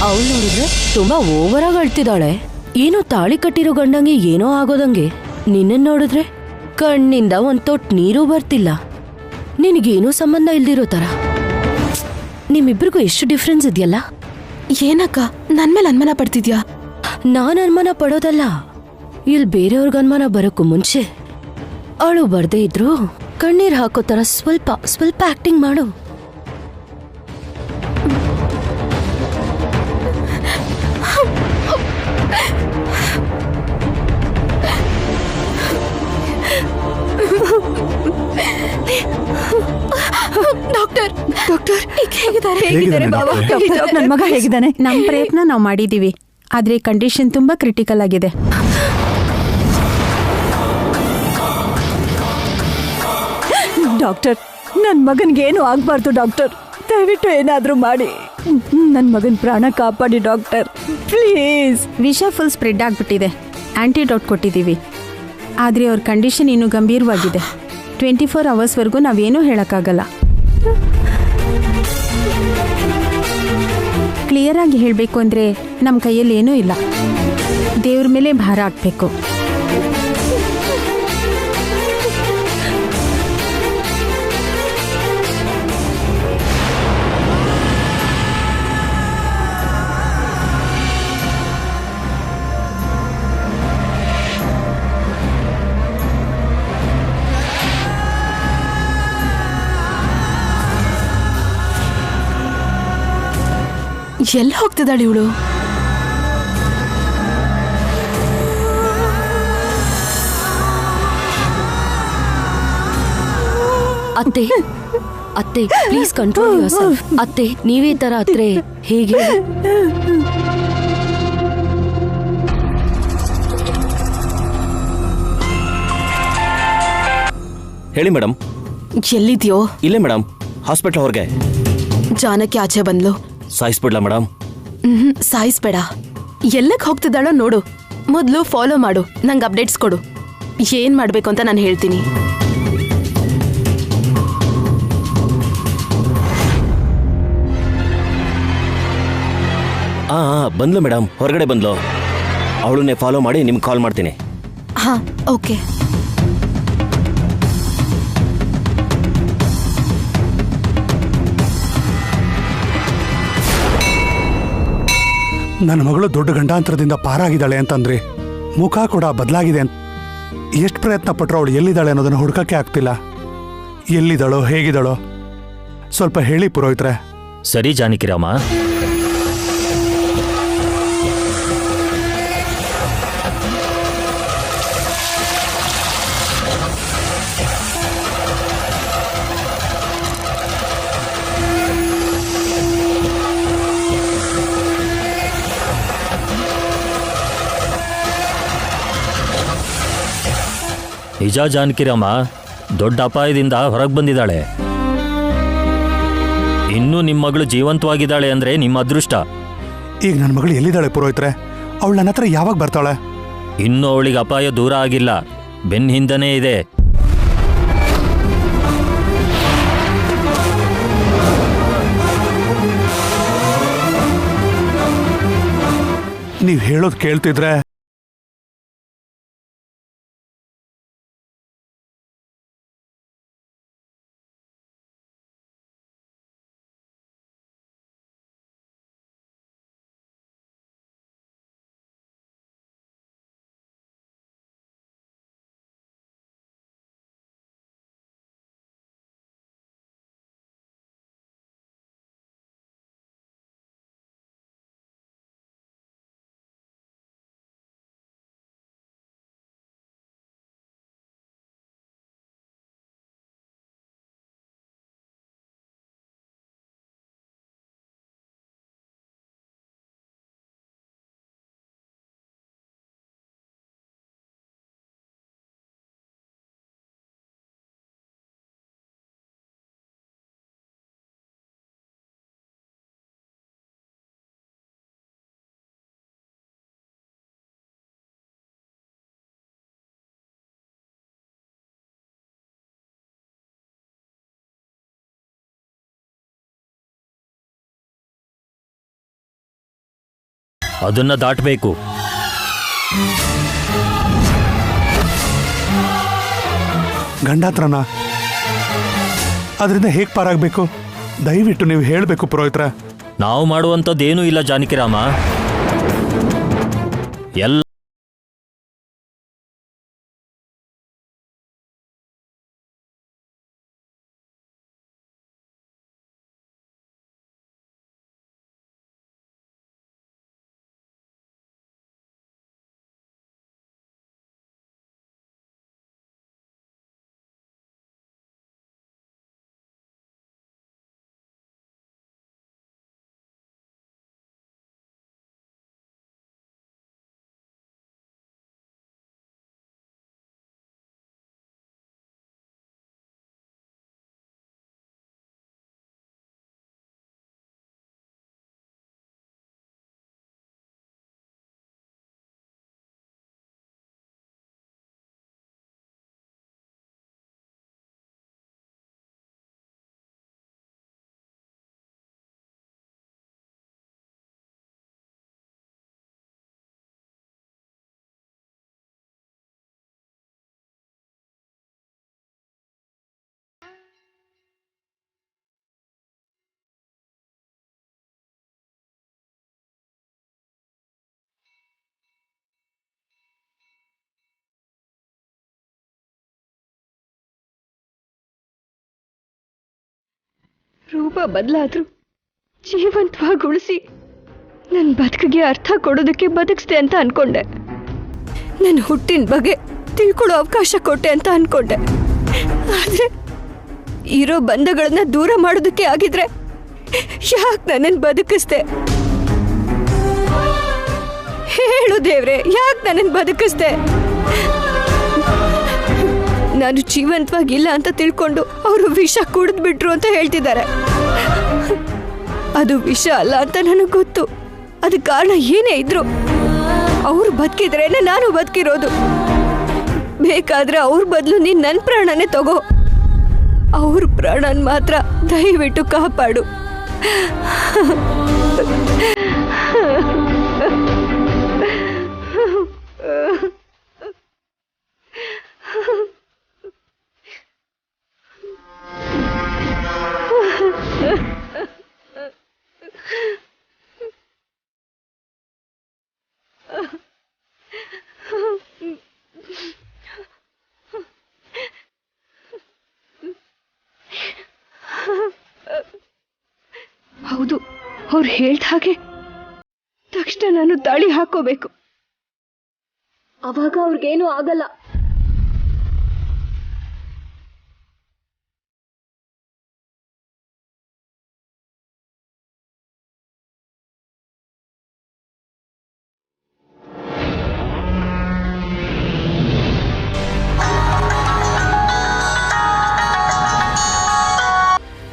ಅವಳು ನೋಡಿದ್ರೆ ತುಂಬಾ ಓವರ್ ಆಗಿ ಅಳ್ತಿದ್ದಾಳೆ. ಏನೋ ತಾಳಿ ಕಟ್ಟಿರೋ ಗಂಡಂಗೆ ಏನೋ ಆಗೋದಂಗೆ. ನಿನ್ನನ್ ನೋಡಿದ್ರೆ ಕಣ್ಣಿಂದ ಒಂದ್ ತೊಟ್ ನೀರು ಬರ್ತಿಲ್ಲ. ನಿನಗೇನೋ ಸಂಬಂಧ ಇಲ್ದಿರೋ ತರ. ನಿಮ್ಮಿಬ್ರಿಗೂ ಎಷ್ಟು ಡಿಫ್ರೆನ್ಸ್ ಇದೆಯಲ್ಲ. ಏನಕ್ಕ ನನ್ ಮೇಲೆ ಅನುಮಾನ ಪಡ್ತಿದ್ಯಾ? ನಾನ್ ಅನುಮಾನ ಪಡೋದಲ್ಲ, ಇಲ್ಲಿ ಬೇರೆಯವ್ರಿಗೆ ಅನುಮಾನ ಬರೋಕ್ಕೂ ಮುಂಚೆ ಅವಳು ಬರ್ದೇ ಇದ್ರು ಕಣ್ಣೀರ್ ಹಾಕೋ ತರ ಸ್ವಲ್ಪ ಸ್ವಲ್ಪ ಆಕ್ಟಿಂಗ್ ಮಾಡು. ಡಾಕ್ಟರ್ ಡಾಕ್ಟರ್ ಹೇಗಿದ್ದಾರೆ ಬಾಬಾ? ನನ್ನ ಮಗ ಹೇಗಿದ್ದಾನೆ? ನಮ್ಮ ಪ್ರಯತ್ನ ನಾವು ಮಾಡಿದೀವಿ, ಆದ್ರೆ ಕಂಡೀಷನ್ ತುಂಬಾ ಕ್ರಿಟಿಕಲ್ ಆಗಿದೆ. ಡಾಕ್ಟರ್, ನನ್ನ ಮಗನ್ಗೆ ಏನು ಆಗ್ಬಾರ್ದು ಡಾಕ್ಟರ್. ದಯವಿಟ್ಟು ಏನಾದ್ರೂ ಮಾಡಿ ನನ್ನ ಮಗನ ಪ್ರಾಣ ಕಾಪಾಡಿ ಡಾಕ್ಟರ್, ಪ್ಲೀಸ್. ವಿಷ ಫುಲ್ ಸ್ಪ್ರೆಡ್ ಆಗ್ಬಿಟ್ಟಿದೆ. ಆಂಟಿಡೋಟ್ ಕೊಟ್ಟಿದ್ದೀವಿ, ಆದರೆ ಅವ್ರ ಕಂಡೀಷನ್ ಇನ್ನೂ ಗಂಭೀರವಾಗಿದೆ. 24 ಅವರ್ಸ್ವರೆಗೂ ನಾವೇನೂ ಹೇಳೋಕ್ಕಾಗಲ್ಲ. ಕ್ಲಿಯರ್ ಆಗಿ ಹೇಳಬೇಕು ಅಂದರೆ ನಮ್ಮ ಕೈಯಲ್ಲಿ ಏನೂ ಇಲ್ಲ. ದೇವ್ರ ಮೇಲೆ ಭಾರ ಹಾಕಬೇಕು. ಎಲ್ಲಿ ಹೋಗ್ತಿದ್ದಾಳೆ ಇವಳು? ಅತ್ತೆ ಅತ್ತೆ ಪ್ಲೀಸ್ ಕಂಟ್ರೋಲ್ ಯುವರ್ಸೆಲ್ಫ್. ಅತ್ತೆ ನೀವೇ ತರ ಅತ್ರೆ ಹೇಗೆ? ಹೇಳಿ ಮೇಡಮ್. ಎಲ್ಲಿದ್ಯೋ? ಇಲ್ಲೇ ಮೇಡಮ್, ಹಾಸ್ಪಿಟಲ್ ಹೊರಗೆ. ಜಾನಕಿ ಆಚೆ ಬಂದ್ಲು. ಸಾಯಿಸ್ಬಿಡ್ಲಾ ಮೇಡಮ್? ಸಾಯಿಸ್ಬೇಡ. ಎಲ್ಲಕ್ಕೆ ಹೋಗ್ತಿದ್ದಾಳೋ ನೋಡು. ಮೊದಲು ಫಾಲೋ ಮಾಡು, ನಂಗೆ ಅಪ್ಡೇಟ್ಸ್ ಕೊಡು. ಏನ್ ಮಾಡ್ಬೇಕು ಅಂತ ನಾನು ಹೇಳ್ತೀನಿ. ಬಂದ್ಲು ಮೇಡಮ್, ಹೊರಗಡೆ ಬಂದ್ಲು. ಅವಳನ್ನೇ ಫಾಲೋ ಮಾಡಿ ನಿಮ್ಗೆ ಕಾಲ್ ಮಾಡ್ತೀನಿ. ಹಾ ಓಕೆ. ನನ್ನ ಮಗಳು ದೊಡ್ಡ ಗಂಡಾಂತರದಿಂದ ಪಾರಾಗಿದ್ದಾಳೆ ಅಂತಂದ್ರಿ, ಮುಖ ಕೂಡ ಬದಲಾಗಿದೆ ಅಂತ. ಎಷ್ಟು ಪ್ರಯತ್ನ ಪಟ್ಟರು ಅವಳು ಎಲ್ಲಿದ್ದಾಳೆ ಅನ್ನೋದನ್ನು ಹುಡುಕಕ್ಕೆ ಆಗ್ತಿಲ್ಲ. ಎಲ್ಲಿದ್ದಾಳೋ ಹೇಗಿದ್ದಾಳೋ ಸ್ವಲ್ಪ ಹೇಳಿ ಪುರೋಹಿತ್ರೆ. ಸರಿ ಜಾನಕಿರಾಮ, ನಿಜ ಜಾನಕಿರಾಮ, ದೊಡ್ಡ ಅಪಾಯದಿಂದ ಹೊರಗೆ ಬಂದಿದ್ದಾಳೆ. ಇನ್ನೂ ನಿಮ್ಮ ಮಗಳು ಜೀವಂತವಾಗಿದ್ದಾಳೆ ಅಂದ್ರೆ ನಿಮ್ಮ ಅದೃಷ್ಟ. ಈಗ ನನ್ನ ಮಗಳು ಎಲ್ಲಿದ್ದಾಳೆ ಪುರೋಹಿತ್ರೆ? ಅವಳು ನನ್ನ ಹತ್ರ ಯಾವಾಗ ಬರ್ತಾಳೆ? ಇನ್ನೂ ಅವಳಿಗೆ ಅಪಾಯ ದೂರ ಆಗಿಲ್ಲ, ಬೆನ್ನ ಹಿಂದನೇ ಇದೆ. ನೀವು ಹೇಳೋದು ಕೇಳ್ತಿದ್ರೆ ಅದನ್ನ ದಾಟಬೇಕು. ಗಂಡ ಹತ್ರನಾ? ಅದರಿಂದ ಹೇಗೆ ಪಾರಾಗಬೇಕು? ದಯವಿಟ್ಟು ನೀವು ಹೇಳಬೇಕು ಪುರೋಹಿತ್ರ. ನಾವು ಮಾಡುವಂಥದ್ದೇನೂ ಇಲ್ಲ ಜಾನಕಿರಾಮ. ಎಲ್ಲ ರೂಪ ಬದಲಾದ್ರು ಜೀವಂತವಾಗಿ ಉಳಿಸಿ ನನ್ನ ಬದುಕಿಗೆ ಅರ್ಥ ಕೊಡೋದಕ್ಕೆ ಬದುಕಿಸ್ದೆ ಅಂತ ಅನ್ಕೊಂಡೆ. ನನ್ನ ಹುಟ್ಟಿನ ಬಗ್ಗೆ ತಿಳ್ಕೊಳ್ಳೋ ಅವಕಾಶ ಕೊಟ್ಟೆ ಅಂತ ಅನ್ಕೊಂಡೆ. ಆದ್ರೆ ಇರೋ ಬಂಧಗಳನ್ನ ದೂರ ಮಾಡೋದಕ್ಕೆ ಆಗಿದ್ರೆ ಯಾಕೆ ನನ್ನನ್ನು ಬದುಕಿಸ್ದೆ? ಹೇಳು ದೇವ್ರೆ, ಯಾಕೆ ನನ್ನನ್ನು ಬದುಕಿಸ್ದೆ? ನಾನು ಜೀವಂತವಾಗಿಲ್ಲ ಅಂತ ತಿಳ್ಕೊಂಡು ಅವರು ವಿಷ ಕುಡಿದ್ಬಿಟ್ರು ಅಂತ ಹೇಳ್ತಿದ್ದಾರೆ. ಅದು ವಿಷ ಅಲ್ಲ ಅಂತ ನನಗೆ ಗೊತ್ತು. ಅದಕ್ಕೆ ಕಾರಣ ಏನೇ ಇದ್ರು ಅವ್ರು ಬದುಕಿದ್ರೇನೆ ನಾನು ಬದುಕಿರೋದು. ಬೇಕಾದ್ರೆ ಅವ್ರ ಬದಲು ನೀನು ನನ್ನ ಪ್ರಾಣನೇ ತಗೋ. ಅವ್ರ ಪ್ರಾಣನ ಮಾತ್ರ ದಯವಿಟ್ಟು ಕಾಪಾಡು. ಹೌದು, ಅವ್ರು ಹೇಳ್ದ ಹಾಗೆ ತಕ್ಷಣ ನಾನು ತಾಳಿ ಹಾಕೋಬೇಕು. ಅವಾಗ ಅವ್ರಿಗೇನು ಆಗಲ್ಲ.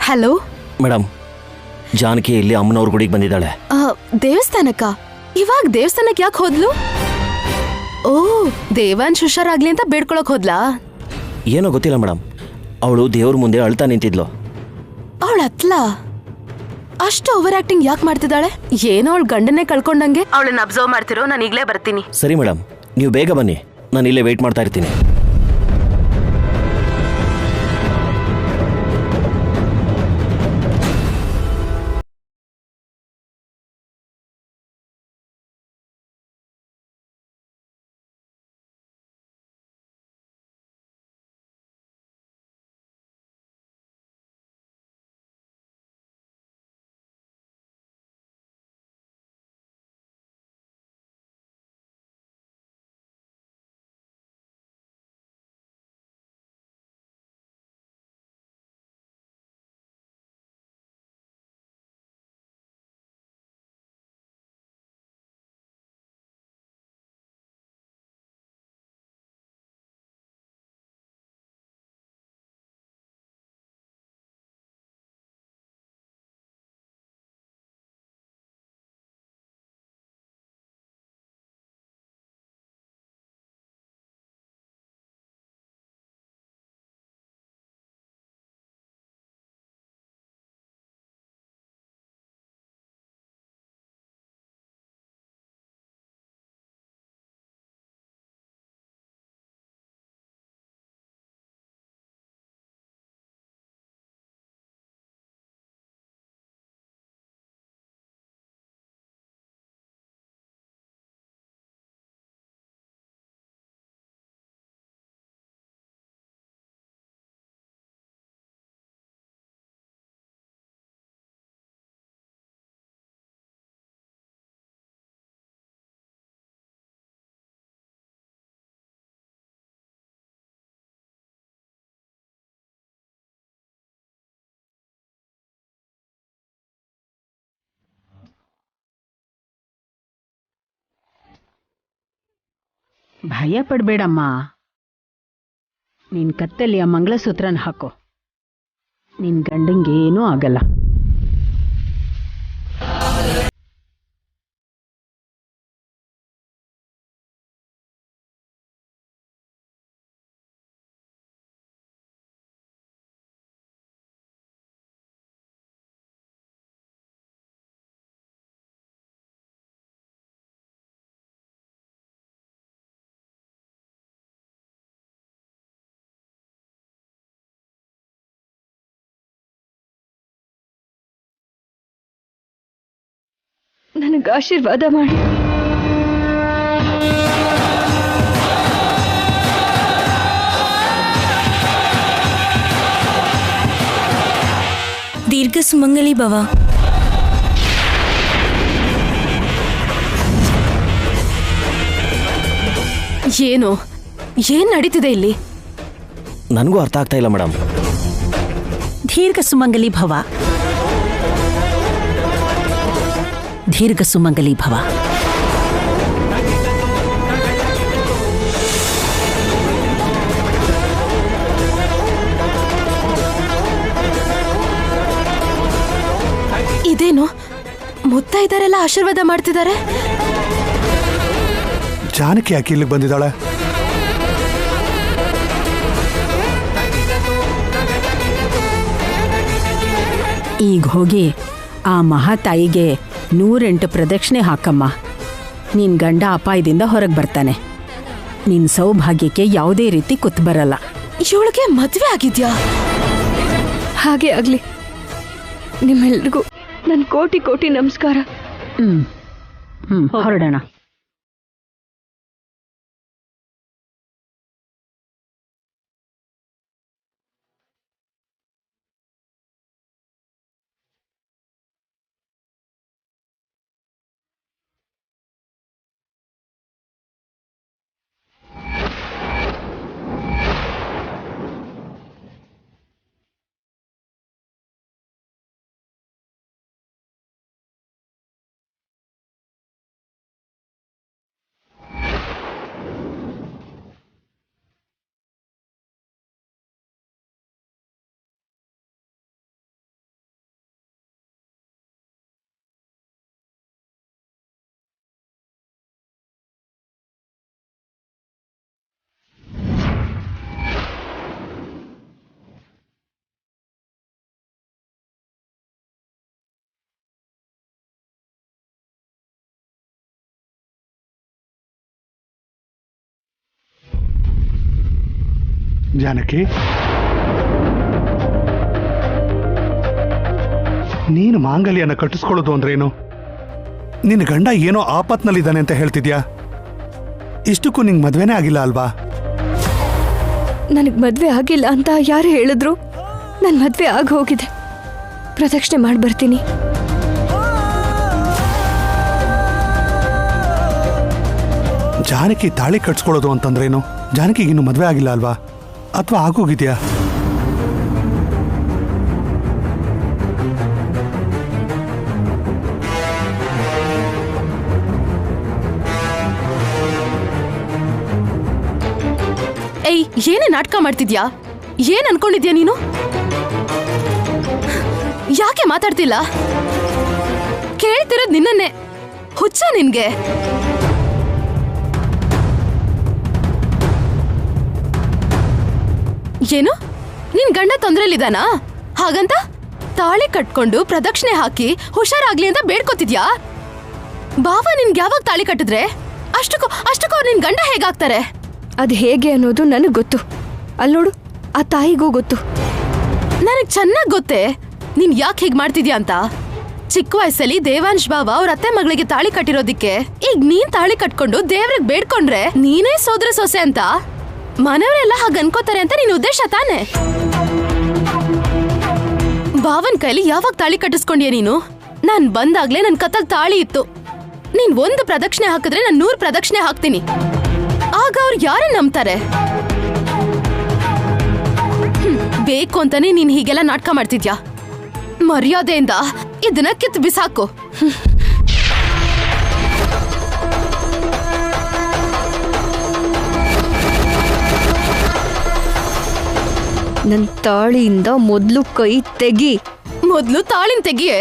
ಹಲೋ ಮೇಡಮ್, ಜಾನಕಿ ಇಲ್ಲಿ ಅಮ್ಮನವ್ರ ಗುಡಿಗೆ ಬಂದಿದ್ದಾಳೆ. ದೇವಸ್ಥಾನಕ್ಕ? ಇವಾಗ ದೇವಸ್ಥಾನಕ್ಕೆ ಯಾಕೆ ಹೋದ್ಲು? ಓ, ದೇವಾಂಶ್ ಹುಷಾರಾಗ್ಲಿ ಅಂತ ಬೇಡ್ಕೊಳಕ್ ಹೋದ್ಲಾ? ಏನೋ ಗೊತ್ತಿಲ್ಲ ಮೇಡಮ್, ಅವಳು ದೇವ್ರ ಮುಂದೆ ಅಳ್ತಾ ನಿಂತಿದ್ಲು. ಅವಳ ಹತ್ಲ ಅಷ್ಟು ಓವರ್ ಆಕ್ಟಿಂಗ್ ಯಾಕೆ ಮಾಡ್ತಿದ್ದಾಳೆ? ಏನೋ ಅವಳ ಗಂಡನೇ ಕಳ್ಕೊಂಡಂಗೆ. ಅವಳನ್ನ ಅಬ್ಸರ್ವ್ ಮಾಡ್ತಿರೋ, ನಾನು ಈಗಲೇ ಬರ್ತೀನಿ. ಸರಿ ಮೇಡಮ್, ನೀವು ಬೇಗ ಬನ್ನಿ, ನಾನು ಇಲ್ಲೇ ವೇಟ್ ಮಾಡ್ತಾ ಇರ್ತೀನಿ. ಭಯ ಪಡ್ಬೇಡಮ್ಮ. ನಿನ್ ಕತ್ತಲ್ಲಿ ಆ ಮಂಗಳಸೂತ್ರನ ಹಾಕೋ. ನಿನ್ ಗಂಡಂಗೆ ಏನೂ ಆಗಲ್ಲ. ನನಗೆ ಆಶೀರ್ವಾದ ಮಾಡಿ. ದೀರ್ಘ ಸುಮಂಗಲಿ ಭವ. ಏನು ಏನ್ ನಡೀತಿದೆ ಇಲ್ಲಿ? ನನಗೂ ಅರ್ಥ ಆಗ್ತಾ ಇಲ್ಲ ಮೇಡಮ್. ದೀರ್ಘ ಸುಮಂಗಲಿ ಭವ. ದೀರ್ಘ ಸುಮಂಗಲಿ ಭವ. ಇದೇನು ಮುತ್ತೈದರೆಲ್ಲ ಆಶೀರ್ವಾದ ಮಾಡ್ತಿದ್ದಾರೆ? ಜಾನಕಿ ಯಾಕೆ ಇಲ್ಲಿಗೆ ಬಂದಿದ್ದಾಳೆ? ಈಗ ಹೋಗಿ ಆ ಮಹಾತಾಯಿಗೆ 108 ಪ್ರದಕ್ಷಿಣೆ ಹಾಕಮ್ಮ. ನಿನ್ ಗಂಡ ಅಪಾಯದಿಂದ ಹೊರಗೆ ಬರ್ತಾನೆ. ನಿನ್ ಸೌಭಾಗ್ಯಕ್ಕೆ ಯಾವುದೇ ರೀತಿ ಕುತ್ತು ಬರಲ್ಲ. ಇವಳಿಗೆ ಮದ್ವೆ ಆಗಿದ್ಯಾ? ಹಾಗೆ ಆಗ್ಲಿ. ನಿಮ್ಮೆಲ್ರಿಗೂ ನನ್ನ ಕೋಟಿ ಕೋಟಿ ನಮಸ್ಕಾರ. ಹೊರಡೋಣ. ಜಾನಕಿ, ನೀನು ಮಾಂಗಲ್ಯನ ಕಟ್ಟಿಸ್ಕೊಳ್ಳೋದು ಅಂದ್ರೇನು? ನಿನ್ನ ಗಂಡ ಏನೋ ಆಪತ್ನಲ್ಲಿದ್ದಾನೆ ಅಂತ ಹೇಳ್ತಿದ್ಯಾ? ಇಷ್ಟಕ್ಕೂ ನಿಂಗೆ ಮದ್ವೆನೇ ಆಗಿಲ್ಲ ಅಲ್ವಾ? ನನಗೆ ಮದ್ವೆ ಆಗಿಲ್ಲ ಅಂತ ಯಾರು ಹೇಳಿದ್ರು? ನನ್ನ ಮದ್ವೆ ಆಗಿ ಹೋಗಿದೆ. ಪ್ರದಕ್ಷಿಣೆ ಮಾಡಿ ಬರ್ತೀನಿ. ಜಾನಕಿ ತಾಳಿ ಕಟ್ಸ್ಕೊಳ್ಳೋದು ಅಂತಂದ್ರೇನು? ಜಾನಕಿಗೆ ಇನ್ನು ಮದ್ವೆ ಆಗಿಲ್ಲ ಅಲ್ವಾ? ಅಥವಾ ಆಗೋಗಿದ್ಯಾ? ಏಯ್, ಏನೇ ನಾಟಕ ಮಾಡ್ತಿದ್ಯಾ? ಏನ್ ಅನ್ಕೊಂಡಿದ್ಯಾ ನೀನು? ಯಾಕೆ ಮಾತಾಡ್ತಿಲ್ಲ? ಕೇಳ್ತಿರೋದ್ ನಿನ್ನನ್ನೇ. ಹುಚ್ಚ ನಿನ್ಗೆ? ಏನು, ನಿನ್ ಗಂಡ ತೊಂದ್ರೆಲಿದಾನಾ? ಹಾಗಂತ ತಾಳಿ ಕಟ್ಕೊಂಡು ಪ್ರದಕ್ಷಿಣೆ ಹಾಕಿ ಹುಷಾರಾಗ್ಲಿ ಅಂತ ಬೇಡ್ಕೋತಿದ್ಯಾ? ಬಾವ ನಿನ್ಗೆ ಯಾವಾಗ ತಾಳಿ ಕಟ್ಟಿದ್ರೆ ಅಷ್ಟಕ್ಕೂ ನಿನ್ ಗಂಡ ಹೇಗಾಗ್ತಾರೆ? ಅದು ಹೇಗೆ ಅನ್ನೋದು ನನಗೆ ಗೊತ್ತು. ಅಲ್ಲಿ ನೋಡು, ಆ ತಾಯಿಗೂ ಗೊತ್ತು. ನನಗ್ ಚೆನ್ನಾಗ್ ಗೊತ್ತೇ ನೀನ್ ಯಾಕೆ ಹೀಗ್ ಮಾಡ್ತಿದ್ಯಾ ಅಂತ. ಚಿಕ್ಕ ವಯಸ್ಸಲ್ಲಿ ದೇವಾಂಶ್ ಬಾವ ಅವ್ರ ಅತ್ತೆ ಮಗಳಿಗೆ ತಾಳಿ ಕಟ್ಟಿರೋದಿಕ್ಕೆ ಈಗ ನೀನ್ ತಾಳಿ ಕಟ್ಕೊಂಡು ದೇವ್ರಿಗೆ ಬೇಡ್ಕೊಂಡ್ರೆ ನೀನೇ ಸೋದರ ಸೊಸೆ ಅಂತ ಮನೆಯವರೆಲ್ಲ ಹಾಗ ಅನ್ಕೋತಾರೆ ಅಂತ ನಿನ್ ಉದ್ದೇಶ ತಾನೆ? ಬಾವನ್ ಕೈಲಿ ಯಾವಾಗ ತಾಳಿ ಕಟ್ಟಿಸ್ಕೊಂಡ್ಯಾ ನೀನು? ನಾನ್ ಬಂದಾಗ್ಲೇ ನನ್ ಕತ್ತಲ್ ತಾಳಿ ಇತ್ತು. ನೀನ್ 1 ಪ್ರದಕ್ಷಿಣೆ ಹಾಕಿದ್ರೆ ನಾನ್ 100 ಪ್ರದಕ್ಷಿಣೆ ಹಾಕ್ತೀನಿ. ಆಗ ಅವ್ರು ಯಾರನ್ನ ನಂಬ್ತಾರೆ? ಬೇಕು ಅಂತಾನೆ ನೀನ್ ಹೀಗೆಲ್ಲ ನಾಟಕ ಮಾಡ್ತಿದ್ಯಾ? ಮರ್ಯಾದೆಯಿಂದ ಇದನ್ನ ಕಿತ್ತು ಬಿಸಾಕು. ನನ್ ತಾಳಿಯಿಂದ ಮೊದ್ಲು ಕೈ ತೆಗಿ. ಮೊದ್ಲು ತಾಳಿನ ತೆಗಿಯೇ.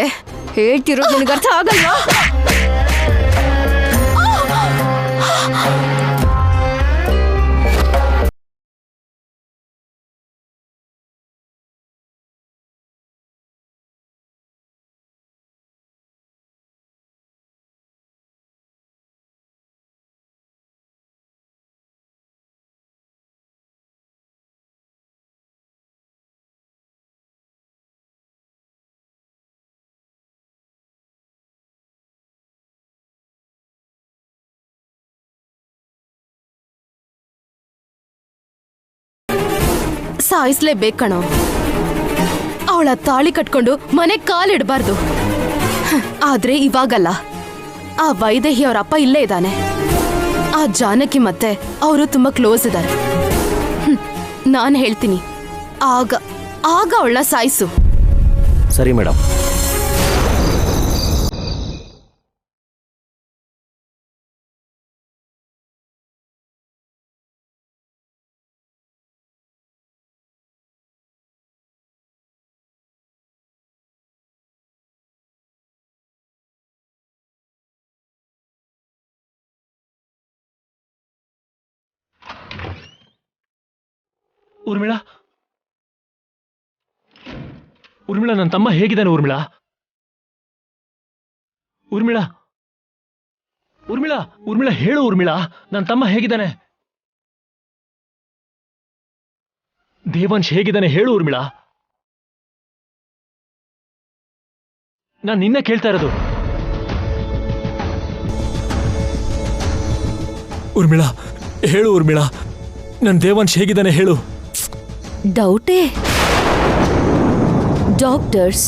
ಹೇಳ್ತಿರೋದು ನಿನಗೆ ಅರ್ಥ ಆಗಲ್ವಾ? ಸಾಯಿಸ್ಲೇಬೇಕು ಕಣೋ. ಅವಳ ತಾಳಿ ಕಟ್ಕೊಂಡು ಮನೆ ಕಾಲಿಡಬಾರ್ದು. ಆದ್ರೆ ಇವಾಗಲ್ಲ. ಆ ವೈದೇಹಿ ಅವ್ರ ಅಪ್ಪ ಇಲ್ಲೇ ಇದ್ದಾನೆ. ಆ ಜಾನಕಿ ಮತ್ತೆ ಅವರು ತುಂಬಾ ಕ್ಲೋಸ್ ಇದ್ದಾರೆ. ನಾನು ಹೇಳ್ತೀನಿ, ಆಗ ಅವಳನ್ನ ಸಾಯಿಸು. ಸರಿ ಮೇಡಮ್. ಊರ್ಮಿಳಾ, ಊರ್ಮಿಳಾ, ನನ್ನ ತಮ್ಮ ಹೇಗಿದ್ದಾನೆ? ಊರ್ಮಿಳಾ, ಊರ್ಮಿಳಾ, ಊರ್ಮಿಳಾ, ಊರ್ಮಿಳಾ, ಹೇಳು ಊರ್ಮಿಳಾ, ನನ್ನ ತಮ್ಮ ಹೇಗಿದ್ದಾನೆ? ದೇವಾಂಶ್ ಹೇಗಿದ್ದಾನೆ ಹೇಳು ಊರ್ಮಿಳಾ. ನಾನು ನಿನ್ನೆ ಕೇಳ್ತಾ ಇರೋದು. ಊರ್ಮಿಳಾ, ಹೇಳು ಊರ್ಮಿಳಾ, ನನ್ನ ದೇವಾಂಶ್ ಹೇಗಿದ್ದಾನೆ ಹೇಳು. ಡೌಟೇ? ಡಾಕ್ಟರ್ಸ್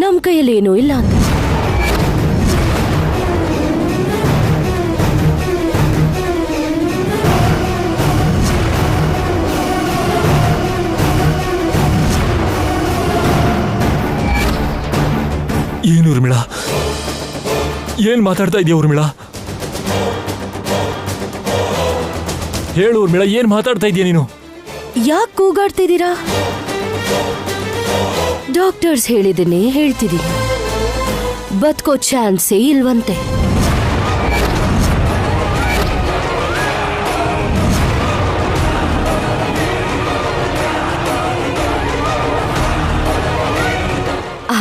ನಮ್ ಕೈಯಲ್ಲಿ ಏನೂ ಇಲ್ಲ ಅಂತ. ಏನು ಊರ್ಮಿಳಾ, ಏನ್ ಮಾತಾಡ್ತಾ ಇದೀಯ ಊರ್ಮಿಳಾ? ಹೇಳು ಊರ್ಮಿಳಾ, ಏನ್ ಮಾತಾಡ್ತಾ ಇದೀಯ ನೀನು? ಯಾಕೆ ಕೂಗಾಡ್ತಿದ್ದೀರಾ? ಡಾಕ್ಟರ್ಸ್ ಹೇಳಿದನ್ನೇ ಹೇಳ್ತಿದ್ದೀನಿ. ಬದುಕೋ ಚಾನ್ಸೇ ಇಲ್ವಂತೆ.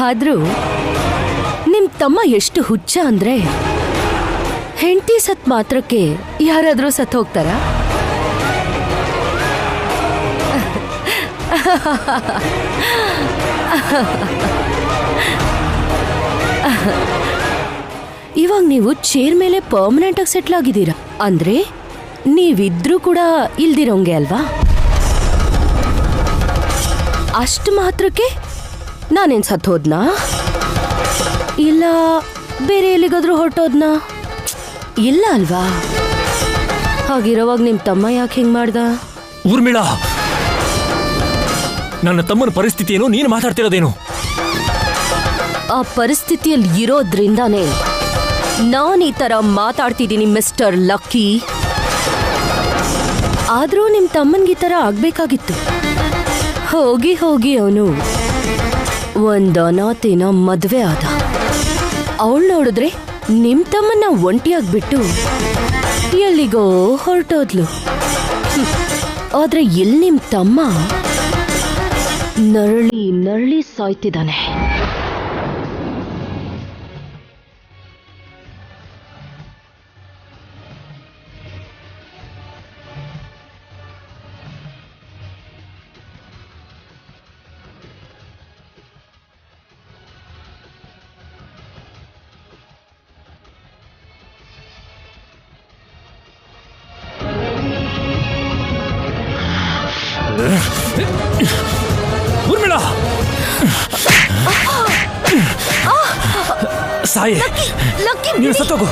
ಆದ್ರೂ ನಿಮ್ ತಮ್ಮ ಎಷ್ಟು ಹುಚ್ಚ ಅಂದ್ರೆ, ಹೆಂಡತಿ ಸತ್ ಮಾತ್ರಕ್ಕೆ ಯಾರಾದ್ರೂ ಸತ್ ಹೋಗ್ತಾರಾ? ಇವಾಗ ನೀವು ಚೇರ್ ಮೇಲೆ ಪರ್ಮನೆಂಟ್ ಆಗಿ ಸೆಟ್ಲ್ ಆಗಿದ್ದೀರಾ ಅಂದ್ರೆ ನೀವಿದ್ರೂ ಕೂಡ ಇಲ್ದಿರೋಂಗೆ ಅಲ್ವಾ? ಅಷ್ಟು ಮಾತ್ರಕ್ಕೆ ನಾನೇನ್ ಸತ್ ಹೋದ್ನಾ? ಇಲ್ಲ ಬೇರೆ ಎಲ್ಲಿಗಾದ್ರೂ ಹೊರಟೋದ್ನಾ? ಇಲ್ಲ ಅಲ್ವಾ? ಹಾಗಿರೋವಾಗ ನಿಮ್ ತಮ್ಮ ಯಾಕೆ ಹಿಂಗ್ ಮಾಡ್ದ? ಊರ್ಮಿಳಾ, ನನ್ನ ತಮ್ಮನ ಪರಿಸ್ಥಿತಿ ಏನು, ನೀನು ಮಾತಾಡ್ತಿರೋದೇನು? ಆ ಪರಿಸ್ಥಿತಿಯಲ್ಲಿ ಇರೋದ್ರಿಂದಾನೇ ನಾನು ಈ ತರ ಮಾತಾಡ್ತಿದ್ದೀನಿ ಮಿಸ್ಟರ್ ಲಕ್ಕಿ. ಆದ್ರೂ ನಿಮ್ ತಮ್ಮನ್ಗೆ ಈ ತರ ಆಗ್ಬೇಕಾಗಿತ್ತು. ಹೋಗಿ ಹೋಗಿ ಅವನು ಒಂದು ಅನಾಥಿನ ಮದ್ವೆ ಆದ. ಅವಳು ನೋಡಿದ್ರೆ ನಿಮ್ ತಮ್ಮನ್ನ ಒಂಟಿಯಾಗ್ಬಿಟ್ಟು ಎಲ್ಲಿಗೋ ಹೊರಟೋದ್ಲು. ಆದ್ರೆ ಇಲ್ಲಿ ನಿಮ್ ತಮ್ಮ ನರಳಿ ನರಳಿ ಸಾಯ್ತಿದ್ದಾನೆ. ಊರ್ಮಿಳಾ, ಸಾಯಿ, ನೀನು ಸತ್ತೋಗು.